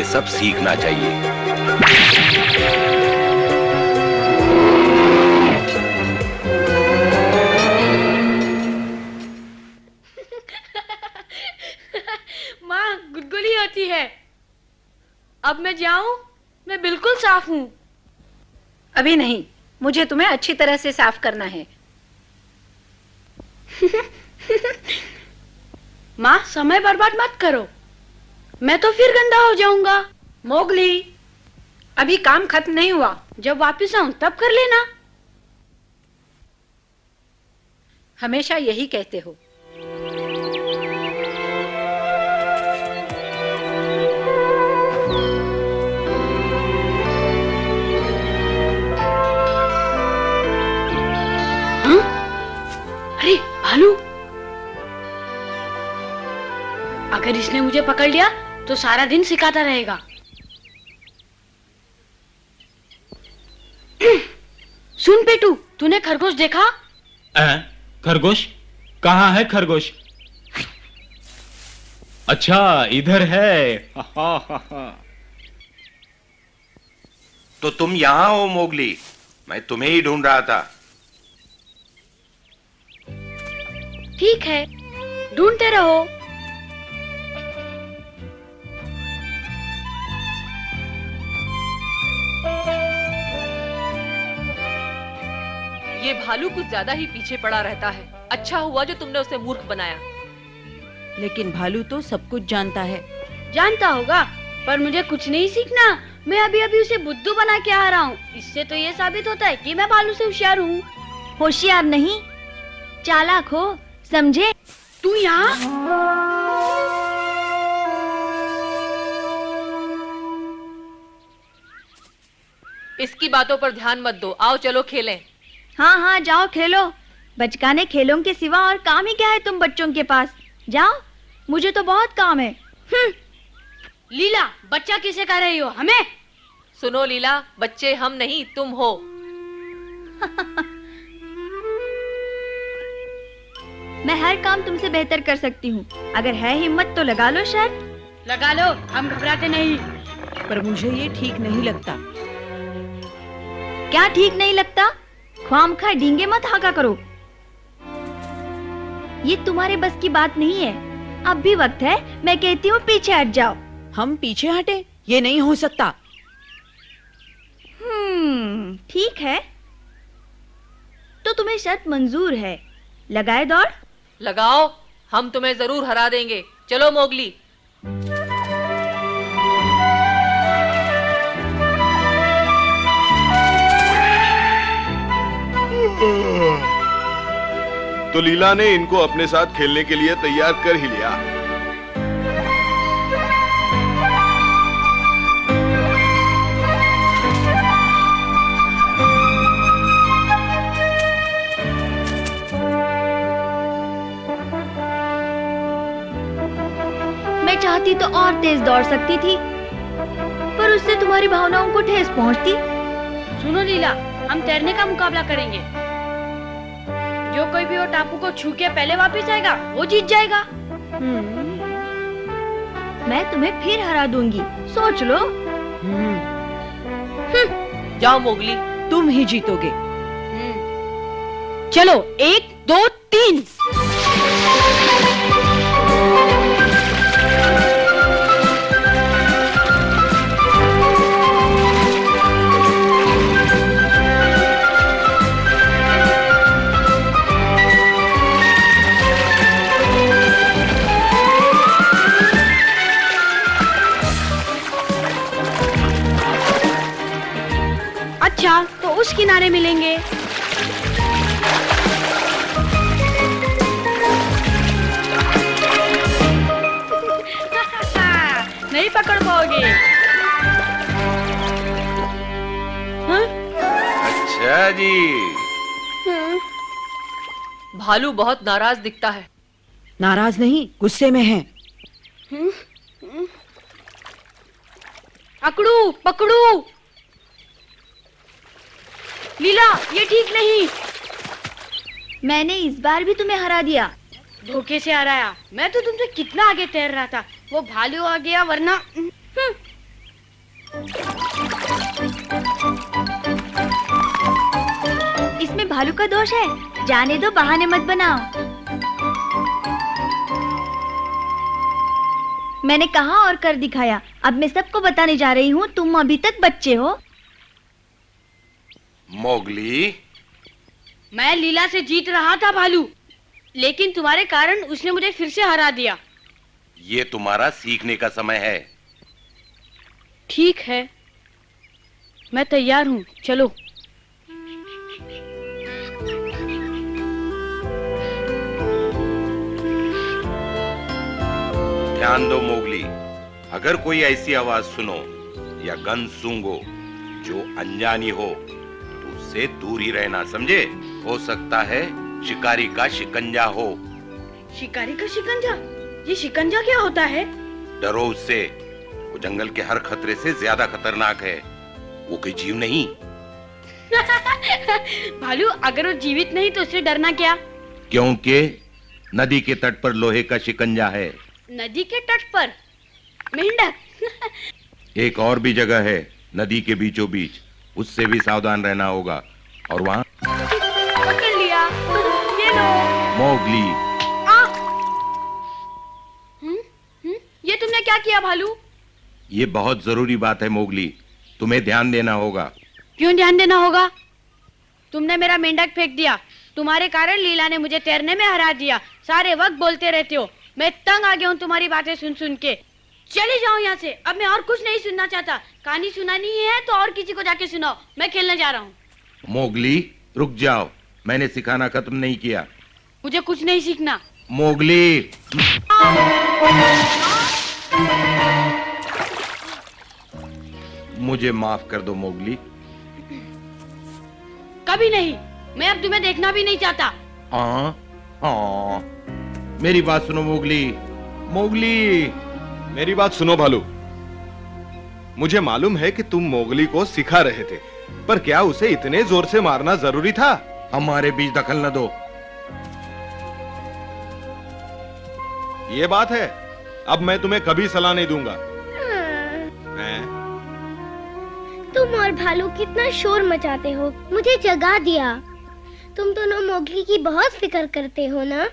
ये सब सीखना चाहिए। माँ गुदगुदी होती है। अब मैं जाऊं? मैं बिल्कुल साफ हूँ। अभी नहीं, मुझे तुम्हें अच्छी तरह से साफ करना है। माँ समय बर्बाद मत करो, मैं तो फिर गंदा हो जाऊंगा। मोगली, अभी काम खत्म नहीं हुआ। जब वापस आऊं तब कर लेना। हमेशा यही कहते हो। अरे भालू, अगर इसने मुझे पकड़ लिया तो सारा दिन सिखाता रहेगा। सुन पेटू, तूने खरगोश देखा? खरगोश? कहाँ है खरगोश? अच्छा, इधर है। तो तुम यहाँ हो मोगली, मैं तुम्हें ही ढूंढ रहा था। ठीक है, ढूंढते रहो। ये भालू कुछ ज्यादा ही पीछे पड़ा रहता है। अच्छा हुआ जो तुमने उसे मूर्ख बनाया। लेकिन भालू तो सब कुछ जानता है। जानता होगा, पर मुझे कुछ नहीं सीखना। मैं अभी अभी उसे बुद्धू बना के आ रहा हूँ। इससे तो ये साबित होता है कि मैं भालू से होशियार हूँ। होशियार नहीं, चालाक हो, समझे? तू यहाँ? इसकी बातों पर ध्यान मत दो, आओ चलो खेलें। हाँ हाँ, जाओ खेलो। बचकाने खेलों के सिवा और काम ही क्या है तुम बच्चों के पास? जाओ, मुझे तो बहुत काम है। लीला, बच्चा किसे कह रही हो? हमें? सुनो लीला, बच्चे हम नहीं तुम हो। मैं हर काम तुमसे बेहतर कर सकती हूँ। अगर है हिम्मत तो लगा लो शर्त। लगा लो, हम घबराते नहीं। पर मुझे ये ठीक नहीं लगता। क्या ठीक नहीं लगता? ख्वामखा डींगे मत हाका करो। ये तुम्हारे बस की बात नहीं है। अब भी वक्त है, मैं कहती हूँ पीछे हट जाओ। हम पीछे हटे? ये नहीं हो सकता। ठीक है, तो तुम्हें शर्त मंजूर है। लगाए दौड़? लगाओ, हम तुम्हें जरूर हरा देंगे। चलो मोगली। तो लीला ने इनको अपने साथ खेलने के लिए तैयार कर ही लिया। मैं चाहती तो और तेज दौड़ सकती थी, पर उससे तुम्हारी भावनाओं को ठेस पहुंचती। सुनो लीला, हम तैरने का मुकाबला करेंगे। जो कोई भी वो टापू को छू के पहले वापस आएगा वो जीत जाएगा। मैं तुम्हें फिर हरा दूंगी, सोच लो। जाओ मोगली, तुम ही जीतोगे। चलो, 1 2 3। अच्छा, तो उस किनारे मिलेंगे। नहीं पकड़ पाओगे। हाँ? अच्छा जी। भालू बहुत नाराज दिखता है। नाराज नहीं, गुस्से में है। अकड़ू, पकड़ू। लीला, ये ठीक नहीं। मैंने इस बार भी तुम्हें हरा दिया। धोखे से हराया। मैं तो तुमसे कितना आगे तैर रहा था। वो भालू आ गया, वरना इसमें भालू का दोष है, जाने दो, बहाने मत बनाओ। मैंने कहा और कर दिखाया, अब मैं सबको बताने जा रही हूँ, तुम अभी तक बच्चे हो। मोगली, मैं लीला से जीत रहा था भालू, लेकिन तुम्हारे कारण उसने मुझे फिर से हरा दिया। ये तुम्हारा सीखने का समय है। ठीक है, मैं तैयार हूँ, चलो। ध्यान दो मोगली, अगर कोई ऐसी आवाज सुनो या गंध सूंघो जो अनजानी हो तो उससे दूर ही रहना, समझे? हो सकता है शिकारी का शिकंजा हो। शिकारी का शिकंजा? ये शिकंजा क्या होता है? डरो उससे, वो जंगल के हर खतरे से ज्यादा खतरनाक है। वो कोई जीव नहीं। भालू, अगर वो जीवित नहीं तो उससे डरना क्या? क्योंकि नदी के तट पर लोहे का शिकंजा है। नदी के तट पर मेंढक? एक और भी जगह है नदी के बीचों बीच, उससे भी सावधान रहना होगा। और वहाँ पकड़ लिया, ये लो। मोगली, ये तुमने क्या किया भालू? ये बहुत जरूरी बात है मोगली, तुम्हें ध्यान देना होगा। क्यों ध्यान देना होगा? तुमने मेरा मेंढक फेंक दिया, तुम्हारे कारण लीला ने मुझे तैरने में हरा दिया। सारे वक्त बोलते रहते हो, मैं तंग आ गया हूँ तुम्हारी बातें सुन सुन के। चले जाओ यहाँ से, अब मैं और कुछ नहीं सुनना चाहता। कहानी सुनानी है तो और किसी को जाके सुनाओ, मैं खेलने जा रहा हूँ। मोगली रुक जाओ, मैंने सिखाना खत्म नहीं किया। मुझे कुछ नहीं सीखना। मोगली, मुझे माफ कर दो मोगली। कभी नहीं, मैं अब तुम्हें देखना भी नहीं चाहता। हाँ हाँ, मेरी बात सुनो मोगली। मोगली, मेरी बात सुनो भालू। मुझे मालूम है कि तुम मोगली को सिखा रहे थे, पर क्या उसे इतने जोर से मारना जरूरी था? हमारे बीच दखल न दो। ये बात है, अब मैं तुम्हें कभी सलाह नहीं दूंगा। हैं? तुम और भालू कितना शोर मचाते हो, मुझे जगा दिया। तुम दोनों मोगली की बहुत फिक्र करते हो ना?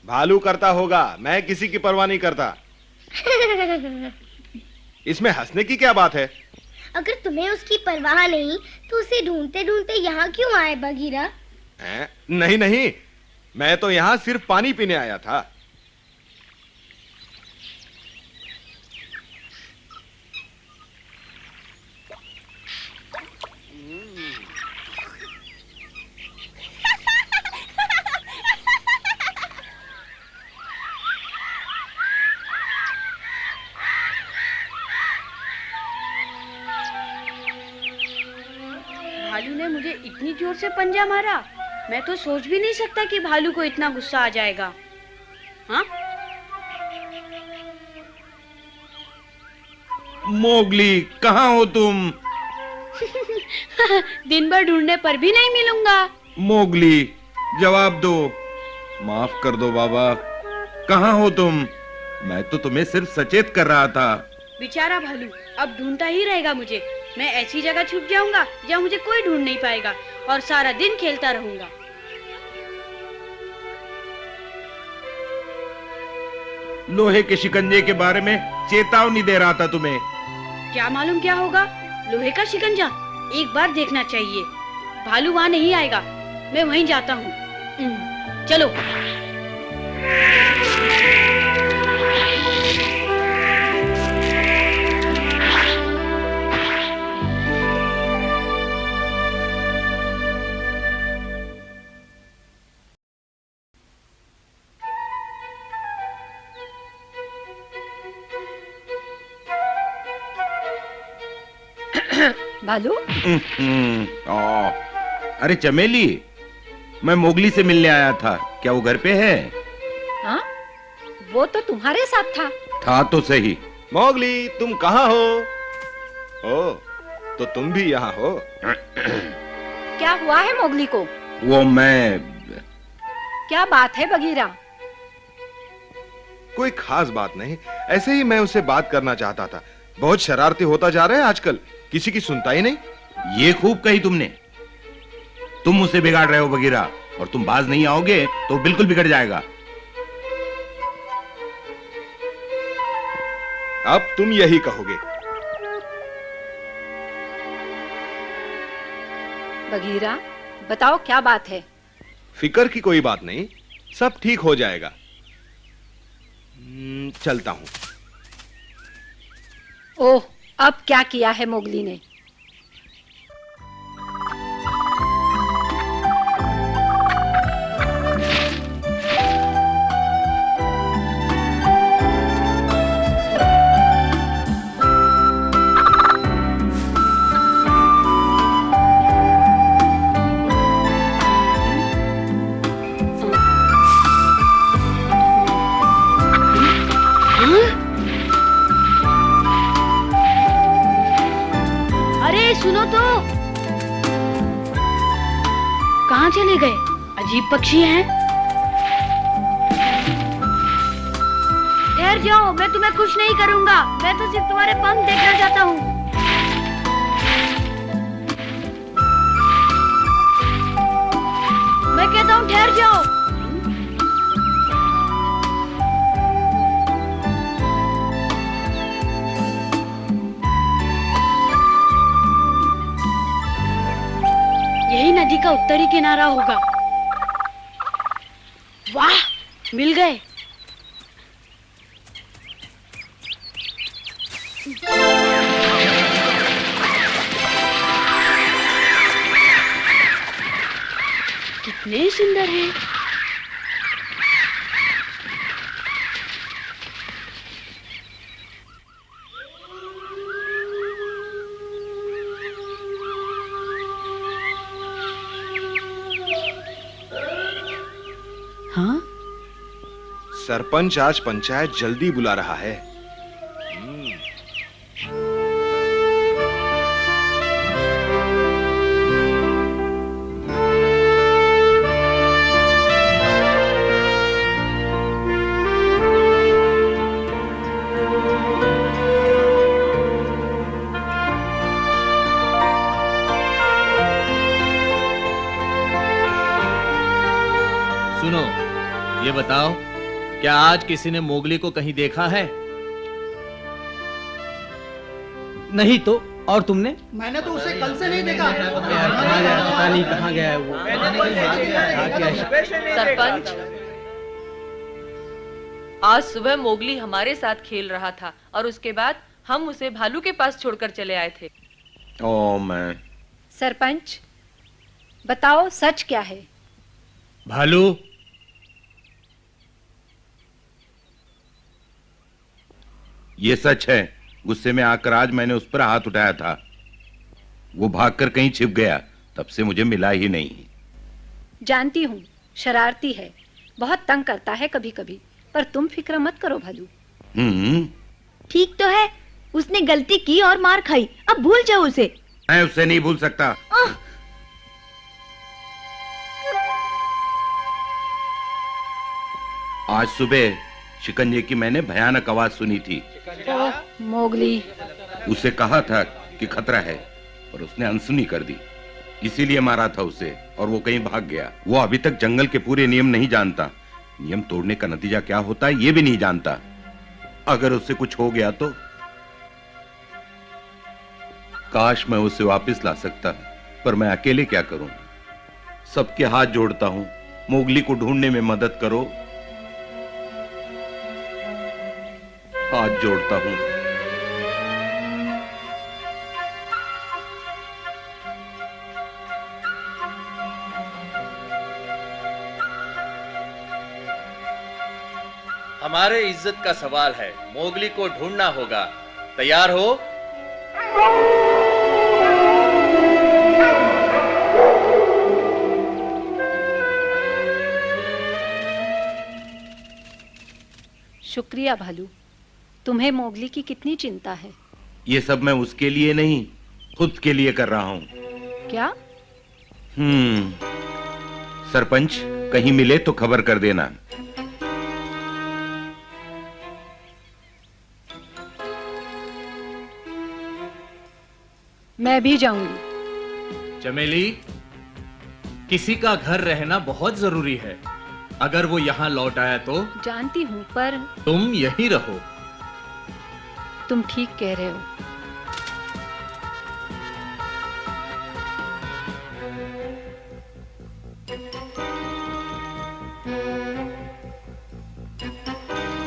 भालू करता होगा, मैं किसी की परवाह नहीं करता। इसमें हंसने की क्या बात है? अगर तुम्हें उसकी परवाह नहीं तो उसे ढूंढते ढूंढते यहाँ क्यों आए बगीरा? नहीं नहीं, मैं तो यहाँ सिर्फ पानी पीने आया था। भालू ने मुझे इतनी जोर से पंजा मारा, मैं तो सोच भी नहीं सकता कि भालू को इतना गुस्सा आ जाएगा। हाँ? मोगली, कहाँ हो तुम? दिन भर ढूंढने पर भी नहीं मिलूंगा। मोगली, जवाब दो। माफ कर दो बाबा, कहाँ हो तुम? मैं तो तुम्हें सिर्फ सचेत कर रहा था। बेचारा भालू अब ढूंढता ही रहेगा मुझे। मैं ऐसी जगह छुप जाऊंगा जहाँ मुझे कोई ढूंढ नहीं पाएगा और सारा दिन खेलता रहूंगा। लोहे के शिकंजे के बारे में चेतावनी दे रहा था तुम्हें। क्या मालूम क्या होगा? लोहे का शिकंजा एक बार देखना चाहिए। भालू वहाँ नहीं आएगा, मैं वहीं जाता हूँ। चलो। भालू, अरे चमेली, मैं मोगली से मिलने आया था, क्या वो घर पे है? हाँ, वो तो तुम्हारे साथ था तो सही। मोगली, तुम कहाँ हो? ओ, तो तुम भी यहाँ हो? क्या हुआ है मोगली को? वो मैं... क्या बात है बगीरा? कोई खास बात नहीं, ऐसे ही मैं उससे बात करना चाहता था। बहुत शरारती होता जा रहा है आजकल, किसी की सुनता ही नहीं। ये खूब कही तुमने। तुम मुझसे बिगाड़ रहे हो बगीरा, और तुम बाज नहीं आओगे तो बिल्कुल बिगड़ जाएगा। अब तुम यही कहोगे। बगीरा, बताओ क्या बात है? फिकर की कोई बात नहीं, सब ठीक हो जाएगा। चलता हूं। ओह, अब क्या किया है मोगली ने? सुनो तो, कहाँ चले गए? अजीब पक्षी हैं। ठहर जाओ, मैं तुम्हें कुछ नहीं करूंगा। मैं तो सिर्फ तुम्हारे पंख देखना चाहता हूँ। मैं कहता हूँ ठहर जाओ। यही नदी का उत्तरी किनारा होगा। वाह, मिल गए। कितने सुंदर हैं। हाँ? सरपंच आज पंचायत जल्दी बुला रहा है। सुनो, ये बताओ, क्या आज किसी ने मोगली को कहीं देखा है? नहीं तो, और तुमने? मैंने तो उसे कल से नहीं देखा। कहाँ गया, पता नहीं कहाँ गया है वो। सरपंच, आज सुबह मोगली हमारे साथ खेल रहा था और उसके बाद हम उसे भालू के पास छोड़कर चले आए थे। ओ मैं। सरपंच, बताओ सच क्या है? भालू, ये सच है। गुस्से में आकर आज मैंने उस पर हाथ उठाया था। वो भागकर कहीं छिप गया, तब से मुझे मिला ही नहीं। जानती हूँ, शरारती है, बहुत तंग करता है कभी कभी, पर तुम फिक्र मत करो भालू। ठीक तो है, उसने गलती की और मार खाई, अब भूल जाओ उसे। मैं उसे नहीं भूल सकता। आज सुबह शिकंजे की मैंने भयानक आवाज सुनी थी। मोगली। उसे कहा था कि खतरा है, पर उसने अनसुनी कर दी, इसीलिए मारा था उसे, और वो कहीं भाग गया। वो अभी तक जंगल के पूरे नियम नहीं जानता। नियम तोड़ने का नतीजा क्या होता है ये भी नहीं जानता। अगर उससे कुछ हो गया तो काश मैं उसे वापस ला सकता, पर मैं अकेले क्या करूं? सबके हाथ जोड़ता हूं, मोगली को ढूंढने में मदद करो। हाथ जोड़ता हूं। हमारे इज्जत का सवाल है, मोगली को ढूंढना होगा। तैयार हो? शुक्रिया भालू, तुम्हें मोगली की कितनी चिंता है। ये सब मैं उसके लिए नहीं, खुद के लिए कर रहा हूं। क्या? सरपंच, कहीं मिले तो खबर कर देना। मैं भी जाऊंगी। चमेली, किसी का घर रहना बहुत जरूरी है। अगर वो यहाँ लौट आया तो? जानती हूँ, पर तुम यहीं रहो। तुम ठीक कह रहे हो।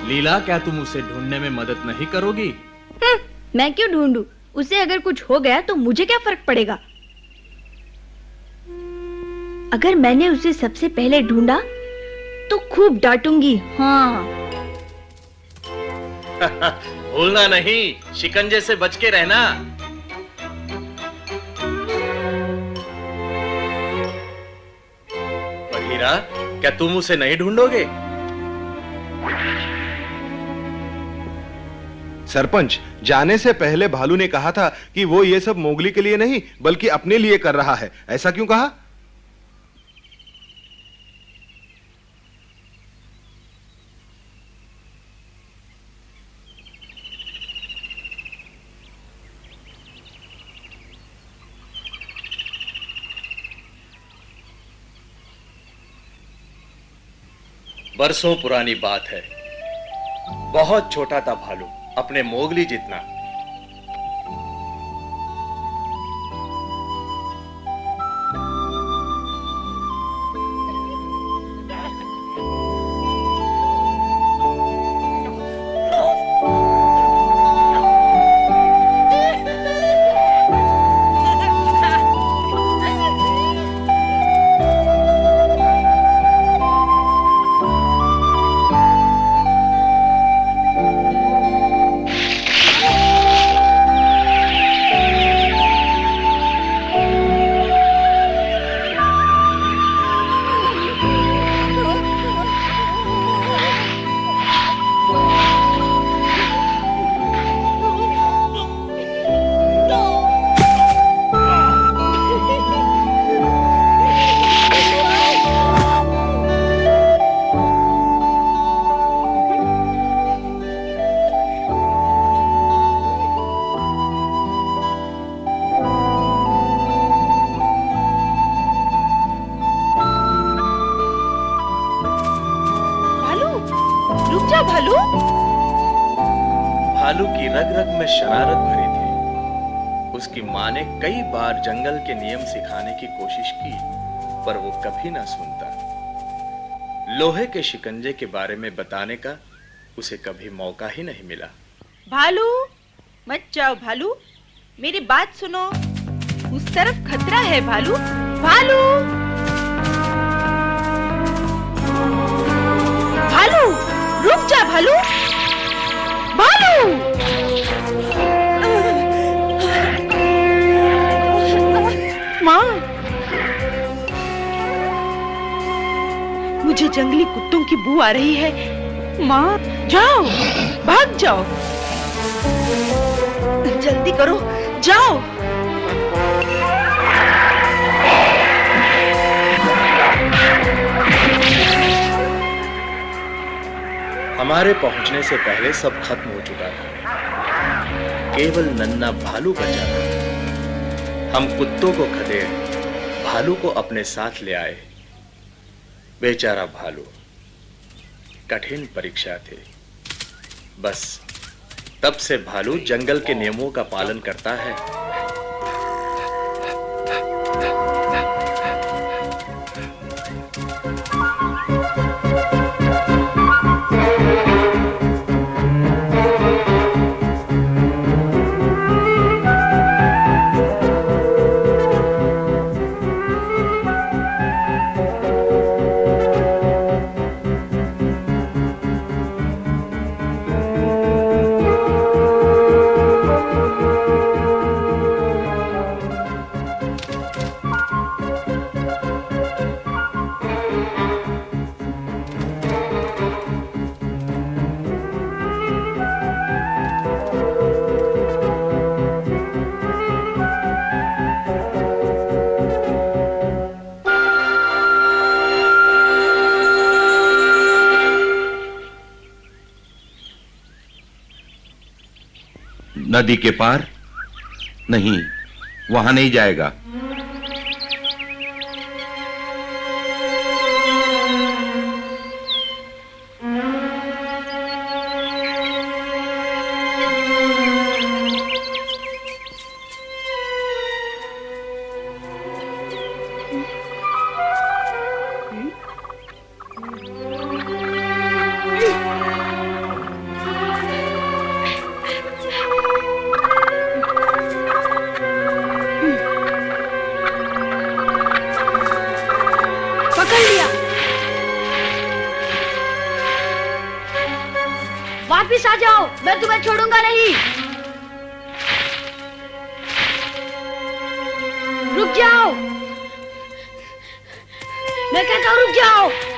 लीला, क्या तुम उसे ढूंढने में मदद नहीं करोगी? मैं क्यों ढूंढूं? उसे अगर कुछ हो गया तो मुझे क्या फर्क पड़ेगा? अगर मैंने उसे सबसे पहले ढूंढा तो खूब डांटूंगी। हाँ। भूलना नहीं, शिकंजे से बच के रहना। बघीरा, क्या तुम उसे नहीं ढूंढोगे? सरपंच, जाने से पहले भालू ने कहा था कि वो ये सब मोगली के लिए नहीं बल्कि अपने लिए कर रहा है। ऐसा क्यों कहा? बरसों पुरानी बात है। बहुत छोटा था भालू, अपने मोगली जितना। भालू? भालू की रग रग में शरारत भरी थी। उसकी मां ने कई बार जंगल के नियम सिखाने की कोशिश की, पर वो कभी ना सुनता। लोहे के शिकंजे के बारे में बताने का उसे कभी मौका ही नहीं मिला। भालू, मत जाओ भालू, मेरी बात सुनो। उस तरफ खतरा है भालू। भालू, भालू, रुक जा भालू। भालू, माँ, मुझे जंगली कुत्तों की बू आ रही है। माँ, जाओ, भाग जाओ, जल्दी करो, जाओ। हमारे पहुंचने से पहले सब खत्म हो चुका था। केवल नन्हा भालू बचा था। हम कुत्तों को खदेड़ भालू को अपने साथ ले आए। बेचारा भालू, कठिन परीक्षा थी। बस तब से भालू जंगल के नियमों का पालन करता है। नदी के पार नहीं, वहां नहीं जाएगा। वापिस आ जाओ, मैं तुम्हें छोड़ूंगा नहीं। रुक जाओ, मैं कहता हूँ रुक जाओ।